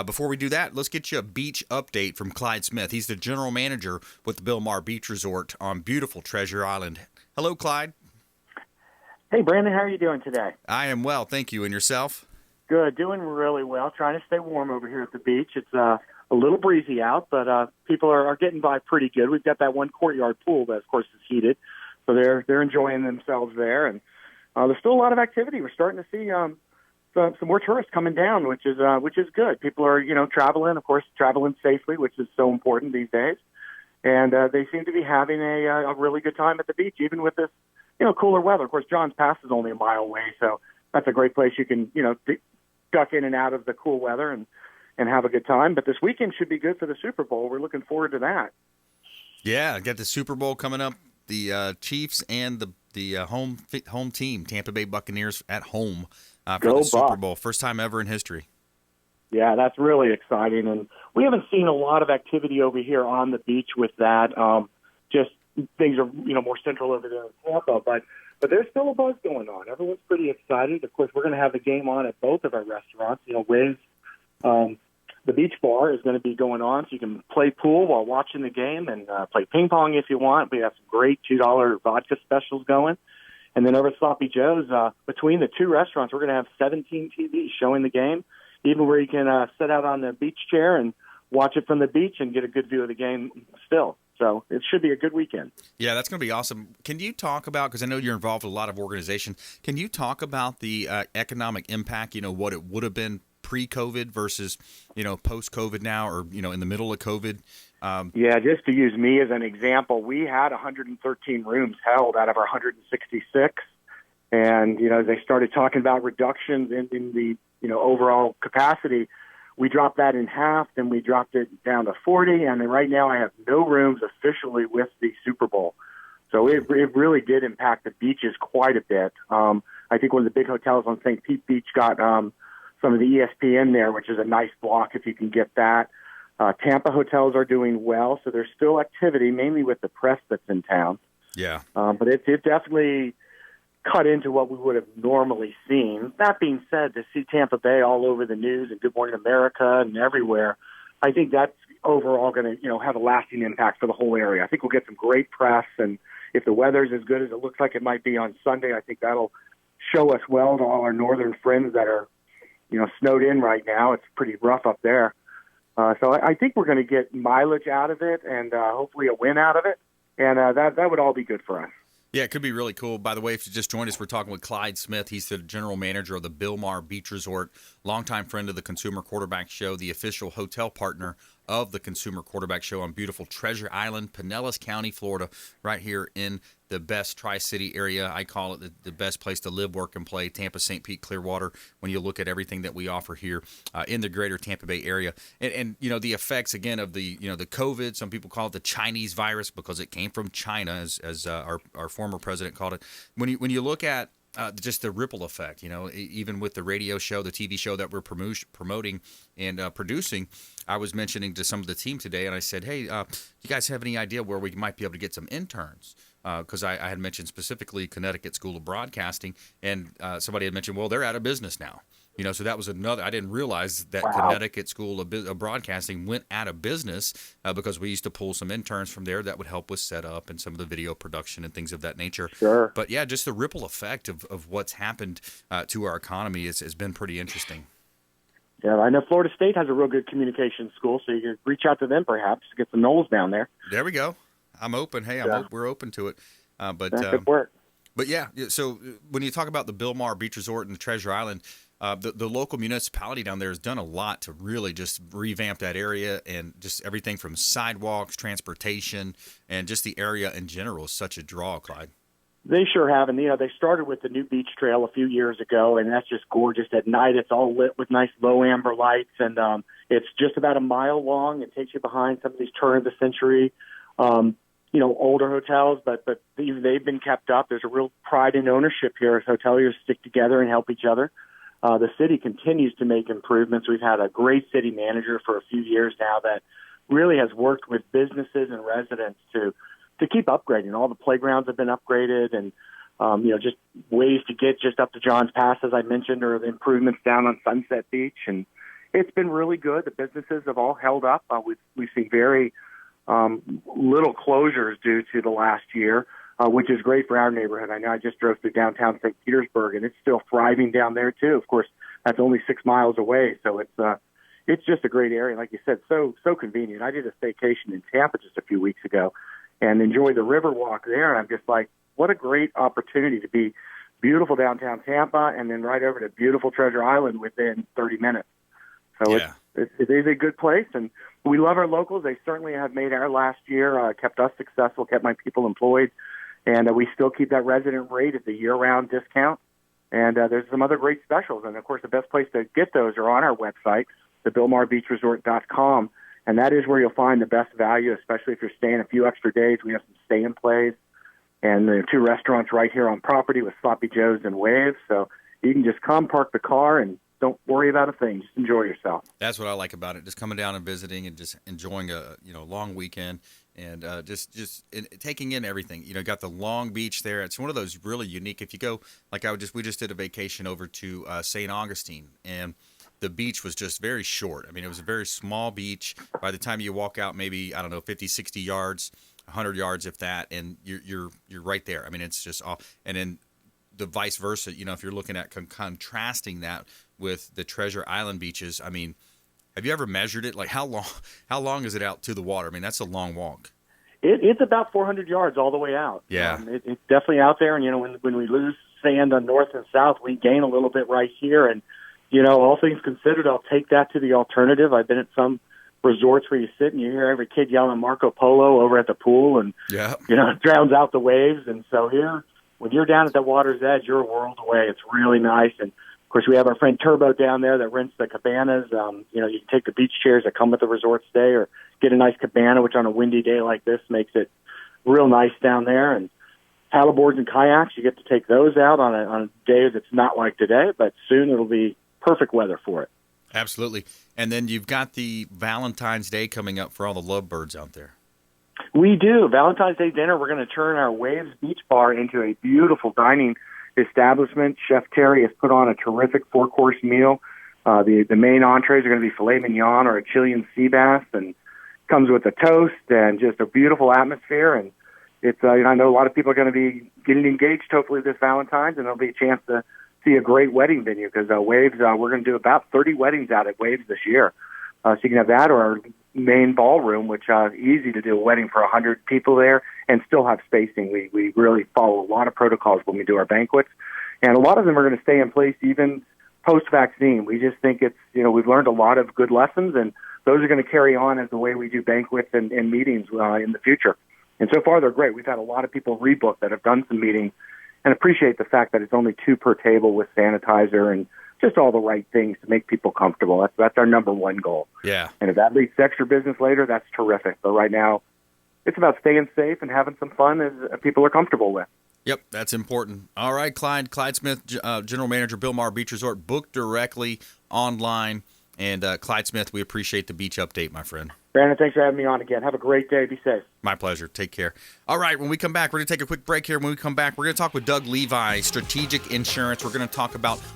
Before we do that, let's get you a beach update from Clyde Smith. He's the general manager with the Bilmar Beach Resort on beautiful Treasure Island. Hello, Clyde. Hey, Brandon, how are you doing today? I am well, thank you. And yourself? Good, doing really well. Trying to stay warm over here at the beach. It's a little breezy out, but people are getting by pretty good. We've got that one courtyard pool that, of course, is heated, so they're enjoying themselves there. And there's still a lot of activity. We're starting to see some more tourists coming down, which is good. People are traveling, of course, traveling safely, which is so important these days. And they seem to be having a really good time at the beach, even with this cooler weather. Of course, Johns Pass is only a mile away, so that's a great place you can duck in and out of the cool weather and have a good time. But this weekend should be good for the Super Bowl. We're looking forward to that. Yeah, got the Super Bowl coming up. The Chiefs and the home team, Tampa Bay Buccaneers, at home for the Super Bowl. First time ever in history. Yeah, that's really exciting. And we haven't seen a lot of activity over here on the beach with that. Just things are more central over there in Tampa, but there's still a buzz going on. Everyone's pretty excited. Of course, we're going to have the game on at both of our restaurants. Wiz, the beach bar is going to be going on, so you can play pool while watching the game and play ping pong if you want. We have some great $2 vodka specials going. And then over at Sloppy Joe's, between the two restaurants, we're going to have 17 TVs showing the game, even where you can sit out on the beach chair and watch it from the beach and get a good view of the game still. So it should be a good weekend. Yeah, that's going to be awesome. Can you talk about, because I know you're involved with a lot of organization, can you talk about the economic impact, what it would have been pre-COVID versus, post-COVID now, or, in the middle of COVID? Yeah, just to use me as an example, we had 113 rooms held out of our 166. And, they started talking about reductions in the, overall capacity. We dropped that in half, then we dropped it down to 40, and then right now I have no rooms officially with the Super Bowl. So it really did impact the beaches quite a bit. I think one of the big hotels on St. Pete Beach got some of the ESPN there, which is a nice block if you can get that. Tampa hotels are doing well, so there's still activity, mainly with the press that's in town. Yeah. But it definitely cut into what we would have normally seen. That being said, to see Tampa Bay all over the news and Good Morning America and everywhere, I think that's overall going to, have a lasting impact for the whole area. I think we'll get some great press, and if the weather's as good as it looks like it might be on Sunday, I think that'll show us well to all our northern friends that are, snowed in right now. It's pretty rough up there. So I think we're going to get mileage out of it and hopefully a win out of it, and that would all be good for us. Yeah, it could be really cool. By the way, if you just joined us, we're talking with Clyde Smith. He's the general manager of the Bilmar Beach Resort, longtime friend of the Consumer Quarterback Show, the official hotel partner of the Consumer Quarterback Show on beautiful Treasure Island, Pinellas County, Florida, right here in the best Tri-City area. I call it the best place to live, work, and play, Tampa, St. Pete, Clearwater, when you look at everything that we offer here in the greater Tampa Bay area. And the effects, again, of the COVID, some people call it the Chinese virus because it came from China, as our former president called it. When you look at just the ripple effect, even with the radio show, the TV show that we're promoting and producing, I was mentioning to some of the team today, and I said, hey, you guys have any idea where we might be able to get some interns? Because I had mentioned specifically Connecticut School of Broadcasting, and somebody had mentioned, well, they're out of business now. So that was another. I didn't realize that Connecticut School of Broadcasting went out of business because we used to pull some interns from there that would help with setup and some of the video production and things of that nature. Sure. But yeah, just the ripple effect of what's happened to our economy has been pretty interesting. Yeah, I know Florida State has a real good communications school, so you can reach out to them perhaps to get some Knowles down there. There we go. I'm open. Hey, we're open to it. But that could work. But yeah, so when you talk about the Bilmar Beach Resort and the Treasure Island, the local municipality down there has done a lot to really just revamp that area, and just everything from sidewalks, transportation, and just the area in general is such a draw, Clyde. They sure have, and they started with the new beach trail a few years ago, and that's just gorgeous. At night, it's all lit with nice low amber lights, and it's just about a mile long. It takes you behind some of these turn of the century, older hotels, but they've been kept up. There's a real pride in ownership here as hoteliers stick together and help each other. The city continues to make improvements. We've had a great city manager for a few years now that really has worked with businesses and residents to keep upgrading. All the playgrounds have been upgraded, and just ways to get just up to Johns Pass, as I mentioned, or the improvements down on Sunset Beach. And it's been really good. The businesses have all held up. We've seen very little closures due to the last year, which is great for our neighborhood. I know I just drove through downtown St. Petersburg, and it's still thriving down there too. Of course, that's only 6 miles away, so it's just a great area. Like you said, so convenient. I did a staycation in Tampa just a few weeks ago, and enjoyed the river walk there. And I'm just like, what a great opportunity to be beautiful downtown Tampa, and then right over to beautiful Treasure Island within 30 minutes. So Yeah. it is a good place, and we love our locals. They certainly have made our last year, kept us successful, kept my people employed, and we still keep that resident rate at the year-round discount. And there's some other great specials, and of course the best place to get those are on our website, the BilmarBeachResort.com, and that is where you'll find the best value, especially if you're staying a few extra days. We have some stay-in plays, and there are 2 restaurants right here on property with Sloppy Joe's and Waves, so you can just come, park the car, and don't worry about a thing. Just enjoy yourself. That's what I like about it. Just coming down and visiting and just enjoying a long weekend and taking in everything. Got the long beach there. It's one of those really unique. If you go, we just did a vacation over to St. Augustine, and the beach was just very short. I mean, it was a very small beach. By the time you walk out, maybe 50, 60 yards, 100 yards, if that, and you're right there. I mean, it's just all. And then the vice versa. If you're looking at contrasting that with the Treasure Island beaches, I mean, have you ever measured it? Like how long is it out to the water? I mean, that's a long walk. It's about 400 yards all the way out. Yeah. It's definitely out there, and when we lose sand on north and south, we gain a little bit right here. And all things considered, I'll take that to the alternative. I've been at some resorts where you sit and you hear every kid yelling Marco Polo over at the pool, and it drowns out the waves. And so here, when you're down at the water's edge, you're a world away. It's really nice. And of course, we have our friend Turbo down there that rents the cabanas. You can take the beach chairs that come with the resort stay, or get a nice cabana, which on a windy day like this makes it real nice down there. And paddleboards and kayaks, you get to take those out on a day that's not like today, but soon it'll be perfect weather for it. Absolutely. And then you've got the Valentine's Day coming up for all the lovebirds out there. We do. Valentine's Day dinner, we're going to turn our Waves Beach Bar into a beautiful dining establishment. Chef Terry has put on a terrific 4-course meal. The main entrees are going to be filet mignon or a Chilean sea bass, and comes with a toast and just a beautiful atmosphere. And it's I know a lot of people are going to be getting engaged hopefully this Valentine's, and there'll be a chance to see a great wedding venue because Waves, we're going to do about 30 weddings out at Waves this year. So you can have that or our main ballroom, which is easy to do a wedding for 100 people there and still have spacing. We really follow a lot of protocols when we do our banquets, and a lot of them are going to stay in place even post-vaccine. We just think it's, we've learned a lot of good lessons, and those are going to carry on as the way we do banquets and meetings in the future. And so far, they're great. We've had a lot of people rebook that have done some meetings and appreciate the fact that it's only 2 per table with sanitizer and just all the right things to make people comfortable. That's our number one goal. Yeah. And if that leads to extra business later, that's terrific. But right now, it's about staying safe and having some fun as people are comfortable with. Yep, that's important. All right, Clyde Smith, General Manager, Bilmar Beach Resort. Book directly online. And Clyde Smith, we appreciate the beach update, my friend. Brandon, thanks for having me on again. Have a great day. Be safe. My pleasure. Take care. All right, when we come back, we're going to take a quick break here. When we come back, we're going to talk with Doug Levi, Strategic Insurance. We're going to talk about